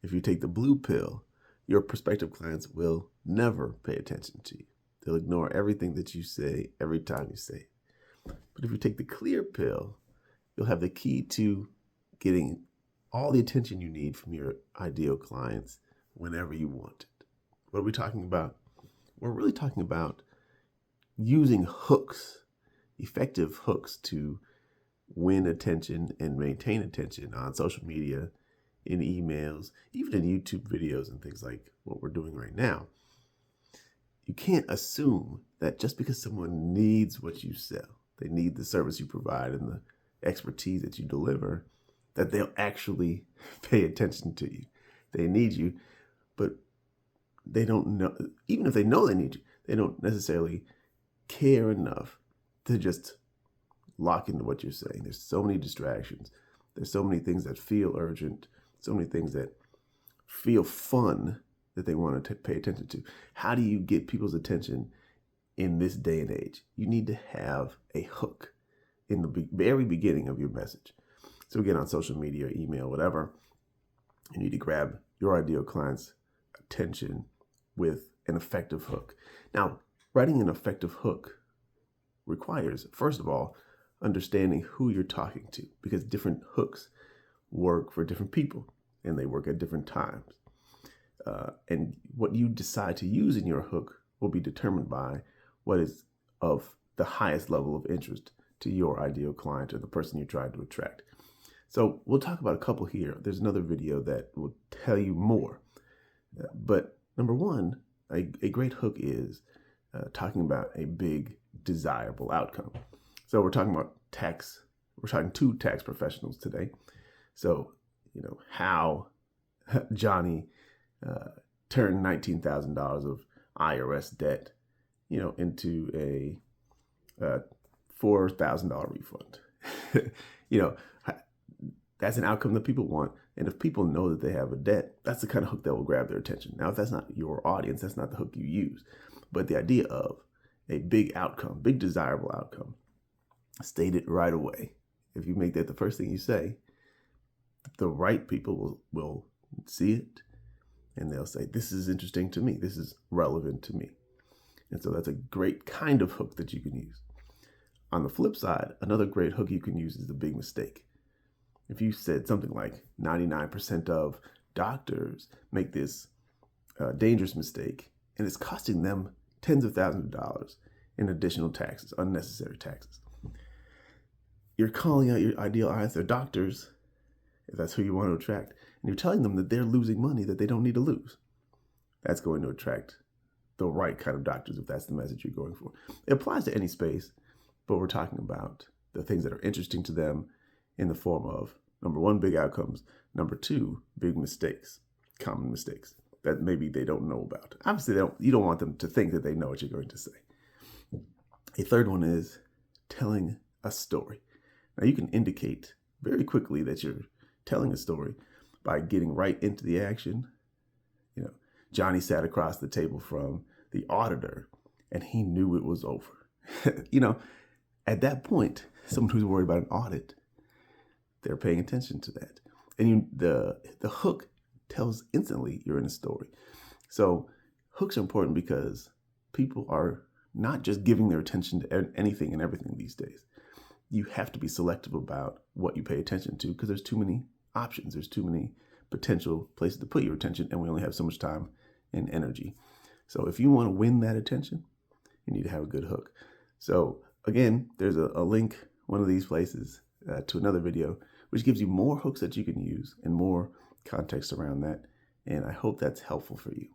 If you take the blue pill, your prospective clients will never pay attention to you. They'll ignore everything that you say every time you say it. But if you take the clear pill, you'll have the key to getting all the attention you need from your ideal clients whenever you want it. What are we talking about? We're really talking about using hooks, effective hooks, to win attention and maintain attention on social media, in emails, even in YouTube videos and things like what we're doing right now. You can't assume that just because someone needs what you sell, they need the service you provide and the expertise that you deliver, that they'll actually pay attention to you. They need you, but they don't know, even if they know they need you, they don't necessarily care enough to just lock into what you're saying. There's so many distractions. There's so many things that feel urgent, so many things that feel fun that they want to pay attention to. How do you get people's attention in this day and age? You need to have a hook in the very beginning of your message. So again, on social media, email, whatever, you need to grab your ideal client's attention with an effective hook. Now, writing an effective hook requires, first of all, understanding who you're talking to, because different hooks work for different people and they work at different times. And what you decide to use in your hook will be determined by what is of the highest level of interest to your ideal client or the person you're trying to attract. So we'll talk about a couple here. There's another video that will tell you more. But number one, a great hook is talking about a big desirable outcome. So we're talking about tax. We're talking to tax professionals today. So, how Johnny turned $19,000 of IRS debt, into a $4,000 refund. That's an outcome that people want. And if people know that they have a debt, that's the kind of hook that will grab their attention. Now, if that's not your audience, that's not the hook you use. But the idea of a big outcome, big desirable outcome, state it right away. If you make that the first thing you say, the right people will see it and they'll say, this is interesting to me. This is relevant to me. And so that's a great kind of hook that you can use. On the flip side, another great hook you can use is the big mistake. If you said something like 99% of doctors make this dangerous mistake and it's costing them tens of thousands of dollars in additional taxes, unnecessary taxes. You're calling out your ideal clients, they're doctors, if that's who you want to attract, and you're telling them that they're losing money that they don't need to lose. That's going to attract the right kind of doctors if that's the message you're going for. It applies to any space, but we're talking about the things that are interesting to them in the form of, number one, big outcomes. Number two, big mistakes, common mistakes that maybe they don't know about. Obviously, you don't want them to think that they know what you're going to say. A third one is telling a story. Now, you can indicate very quickly that you're telling a story by getting right into the action. Johnny sat across the table from the auditor and he knew it was over. At that point, someone who's worried about an audit, they're paying attention to that. And the hook tells instantly you're in a story. So hooks are important because people are not just giving their attention to anything and everything these days. You have to be selective about what you pay attention to because there's too many options. There's too many potential places to put your attention, and we only have so much time and energy. So if you want to win that attention, you need to have a good hook. So again, there's a link, one of these places, to another video, which gives you more hooks that you can use and more context around that. And I hope that's helpful for you.